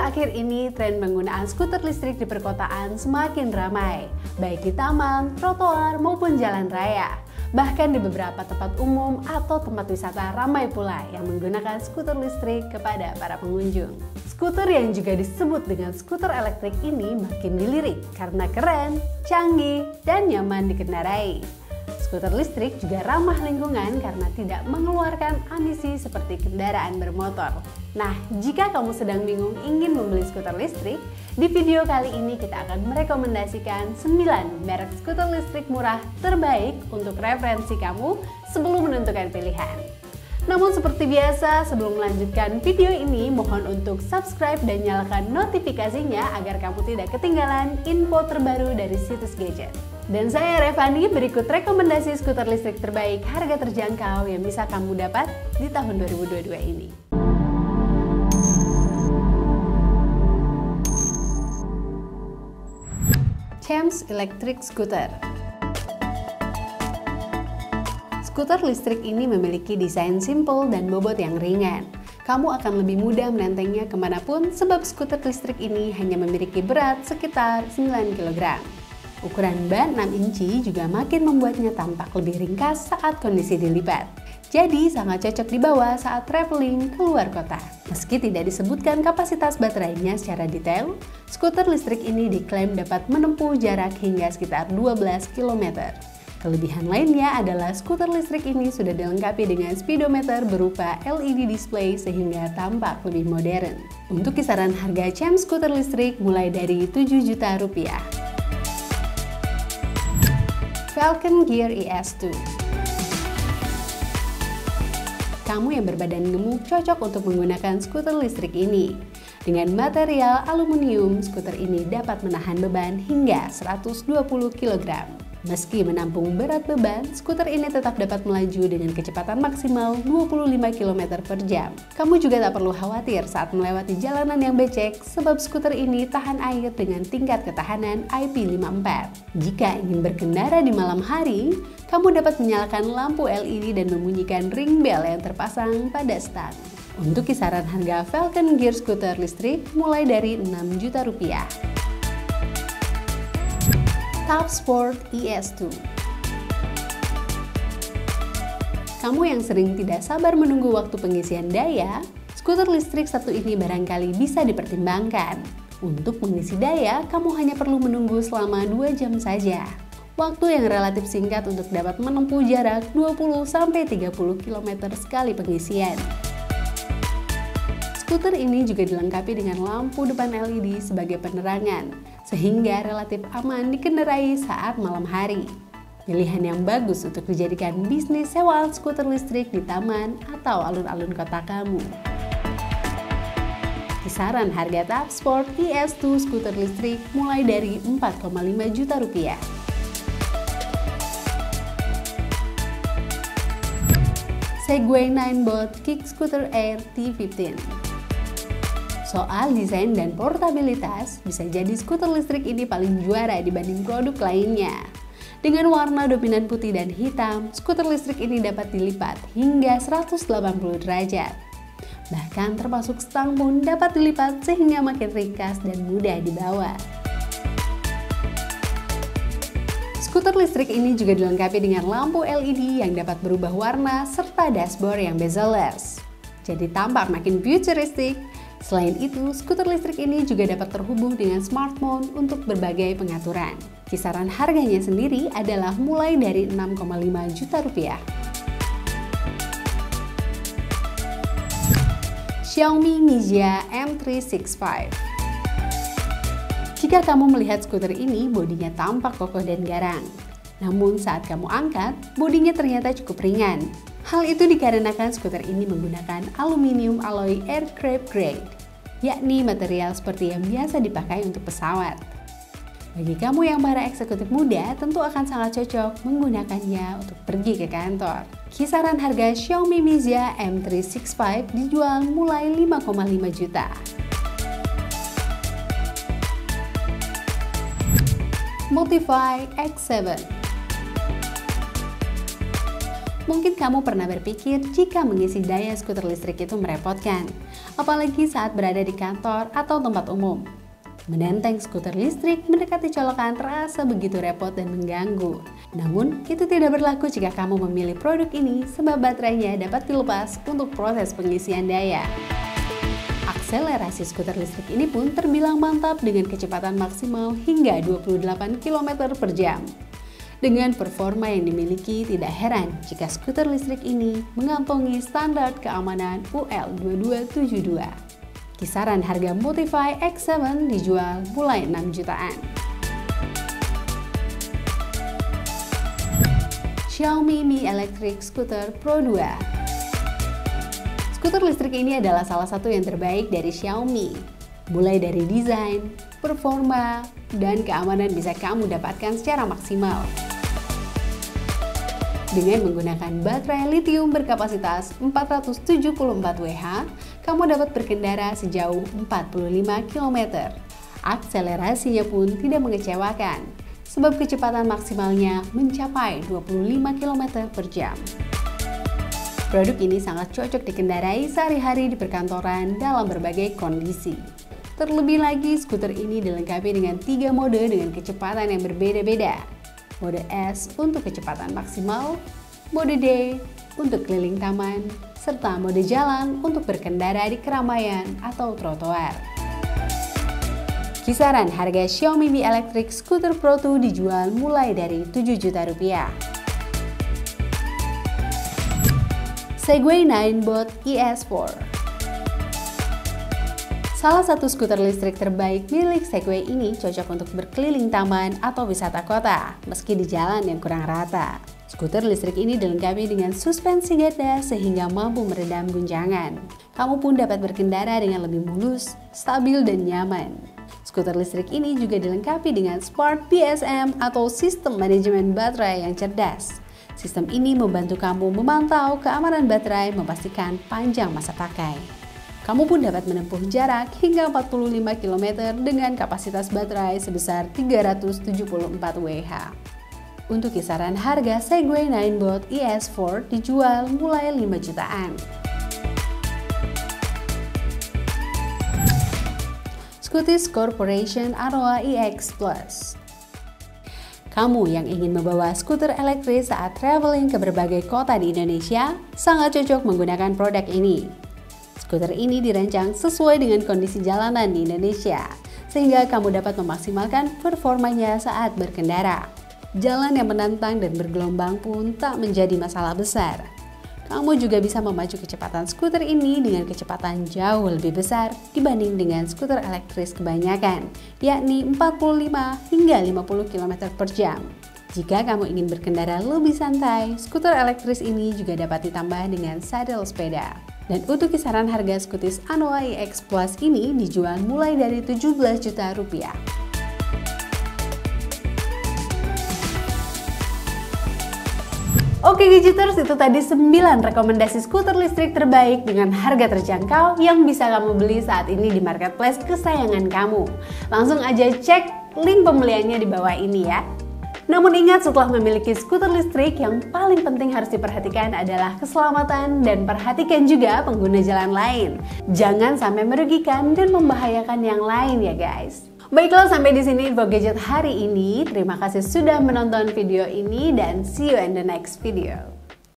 Akhir-akhir ini, tren penggunaan skuter listrik di perkotaan semakin ramai, baik di taman, trotoar, maupun jalan raya. Bahkan di beberapa tempat umum atau tempat wisata ramai pula yang menggunakan skuter listrik kepada para pengunjung. Skuter yang juga disebut dengan skuter elektrik ini makin dilirik karena keren, canggih, dan nyaman dikendarai. Skuter listrik juga ramah lingkungan karena tidak mengeluarkan emisi seperti kendaraan bermotor. Nah, jika kamu sedang bingung ingin membeli skuter listrik, di video kali ini kita akan merekomendasikan 9 merek skuter listrik murah terbaik untuk referensi kamu sebelum menentukan pilihan. Namun seperti biasa, sebelum melanjutkan video ini, mohon untuk subscribe dan nyalakan notifikasinya agar kamu tidak ketinggalan info terbaru dari situs gadget. Dan saya Revani, berikut rekomendasi skuter listrik terbaik harga terjangkau yang bisa kamu dapat di tahun 2022 ini. Champs Electric Scooter. Skuter listrik ini memiliki desain simple dan bobot yang ringan. Kamu akan lebih mudah menentengnya kemanapun sebab skuter listrik ini hanya memiliki berat sekitar 9 kg. Ukuran ban 6 inci juga makin membuatnya tampak lebih ringkas saat kondisi dilipat. Jadi sangat cocok dibawa saat traveling keluar kota. Meski tidak disebutkan kapasitas baterainya secara detail, skuter listrik ini diklaim dapat menempuh jarak hingga sekitar 12 km. Kelebihan lainnya adalah skuter listrik ini sudah dilengkapi dengan speedometer berupa LED display sehingga tampak lebih modern. Untuk kisaran harga Champs skuter listrik mulai dari 7 juta rupiah. Falcon Gear ES2. Kamu yang berbadan gemuk cocok untuk menggunakan skuter listrik ini. Dengan material aluminium, skuter ini dapat menahan beban hingga 120 kg. Meski menampung berat beban, skuter ini tetap dapat melaju dengan kecepatan maksimal 25 km per jam. Kamu juga tak perlu khawatir saat melewati jalanan yang becek sebab skuter ini tahan air dengan tingkat ketahanan IP54. Jika ingin berkendara di malam hari, kamu dapat menyalakan lampu LED dan membunyikan ring bell yang terpasang pada stang. Untuk kisaran harga Falcon Gear skuter listrik mulai dari 6 juta rupiah. Top Sport ES2. Kamu yang sering tidak sabar menunggu waktu pengisian daya, skuter listrik satu ini barangkali bisa dipertimbangkan. Untuk mengisi daya, kamu hanya perlu menunggu selama 2 jam saja. Waktu yang relatif singkat untuk dapat menempuh jarak 20-30 km sekali pengisian. Skuter ini juga dilengkapi dengan lampu depan LED sebagai penerangan, sehingga relatif aman dikendarai saat malam hari. Pilihan yang bagus untuk dijadikan bisnis sewa skuter listrik di taman atau alun-alun kota kamu. Kisaran harga Top Sport ES2 skuter listrik mulai dari 4,5 juta rupiah. Segway 9Bolt Kick Scooter Air T15. Soal desain dan portabilitas, bisa jadi skuter listrik ini paling juara dibanding produk lainnya. Dengan warna dominan putih dan hitam, skuter listrik ini dapat dilipat hingga 180 derajat. Bahkan termasuk stang pun dapat dilipat sehingga makin ringkas dan mudah dibawa. Skuter listrik ini juga dilengkapi dengan lampu LED yang dapat berubah warna serta dashboard yang bezel-less. Jadi tampak makin futuristik. Selain itu, skuter listrik ini juga dapat terhubung dengan smartphone untuk berbagai pengaturan. Kisaran harganya sendiri adalah mulai dari 6,5 juta rupiah. Xiaomi Mijia M365. Jika kamu melihat skuter ini, bodinya tampak kokoh dan garang. Namun saat kamu angkat, bodinya ternyata cukup ringan. Hal itu dikarenakan skuter ini menggunakan aluminium alloy aircraft grade, yakni material seperti yang biasa dipakai untuk pesawat. Bagi kamu yang para eksekutif muda, tentu akan sangat cocok menggunakannya untuk pergi ke kantor. Kisaran harga Xiaomi Mijia M365 dijual mulai 5,5 juta. Motify X7. Mungkin kamu pernah berpikir jika mengisi daya skuter listrik itu merepotkan. apalagi saat berada di kantor atau tempat umum. Menenteng skuter listrik mendekati colokan terasa begitu repot dan mengganggu. Namun, itu tidak berlaku jika kamu memilih produk ini sebab baterainya dapat dilepas untuk proses pengisian daya. Akselerasi skuter listrik ini pun terbilang mantap dengan kecepatan maksimal hingga 28 km per jam. Dengan performa yang dimiliki, tidak heran jika skuter listrik ini mengantongi standar keamanan UL 2272. Kisaran harga Motivy X7 dijual mulai 6 jutaan. Xiaomi Mi Electric Scooter Pro 2. Skuter listrik ini adalah salah satu yang terbaik dari Xiaomi. Mulai dari desain, performa, dan keamanan bisa kamu dapatkan secara maksimal. Dengan menggunakan baterai lithium berkapasitas 474 Wh, kamu dapat berkendara sejauh 45 km. Akselerasinya pun tidak mengecewakan, sebab kecepatan maksimalnya mencapai 25 km per jam. Produk ini sangat cocok dikendarai sehari-hari di perkantoran dalam berbagai kondisi. Terlebih lagi, skuter ini dilengkapi dengan 3 mode dengan kecepatan yang berbeda-beda. Mode S untuk kecepatan maksimal, mode D untuk keliling taman, serta mode jalan untuk berkendara di keramaian atau trotoar. Kisaran harga Xiaomi Mi Electric Scooter Pro 2 dijual mulai dari 7 juta rupiah. Segway Ninebot ES4. Salah satu skuter listrik terbaik milik Segway ini cocok untuk berkeliling taman atau wisata kota, meski di jalan yang kurang rata. Skuter listrik ini dilengkapi dengan suspensi ganda sehingga mampu meredam guncangan. Kamu pun dapat berkendara dengan lebih mulus, stabil, dan nyaman. Skuter listrik ini juga dilengkapi dengan Smart BSM atau sistem manajemen baterai yang cerdas. Sistem ini membantu kamu memantau keamanan baterai, memastikan panjang masa pakai. Kamu pun dapat menempuh jarak hingga 45 km dengan kapasitas baterai sebesar 374 Wh. Untuk kisaran harga Segway Ninebot ES4 dijual mulai 5 jutaan. Scooties Corporation Anoa EX Plus. Kamu yang ingin membawa skuter elektris saat traveling ke berbagai kota di Indonesia, sangat cocok menggunakan produk ini. Skuter ini dirancang sesuai dengan kondisi jalanan di Indonesia, sehingga kamu dapat memaksimalkan performanya saat berkendara. Jalan yang menantang dan bergelombang pun tak menjadi masalah besar. Kamu juga bisa memacu kecepatan skuter ini dengan kecepatan jauh lebih besar dibanding dengan skuter elektris kebanyakan, yakni 45 hingga 50 km per jam. Jika kamu ingin berkendara lebih santai, skuter elektris ini juga dapat ditambah dengan saddle sepeda. Dan untuk kisaran harga skutis Anoa EX Plus ini dijual mulai dari 17 juta rupiah. Oke Gadgeters, itu tadi 9 rekomendasi skuter listrik terbaik dengan harga terjangkau yang bisa kamu beli saat ini di marketplace kesayangan kamu. Langsung aja cek link pembeliannya di bawah ini ya. Namun ingat, setelah memiliki skuter listrik, yang paling penting harus diperhatikan adalah keselamatan dan perhatikan juga pengguna jalan lain. Jangan sampai merugikan dan membahayakan yang lain ya guys. Baiklah, sampai di sini info gadget hari ini. Terima kasih sudah menonton video ini dan see you in the next video.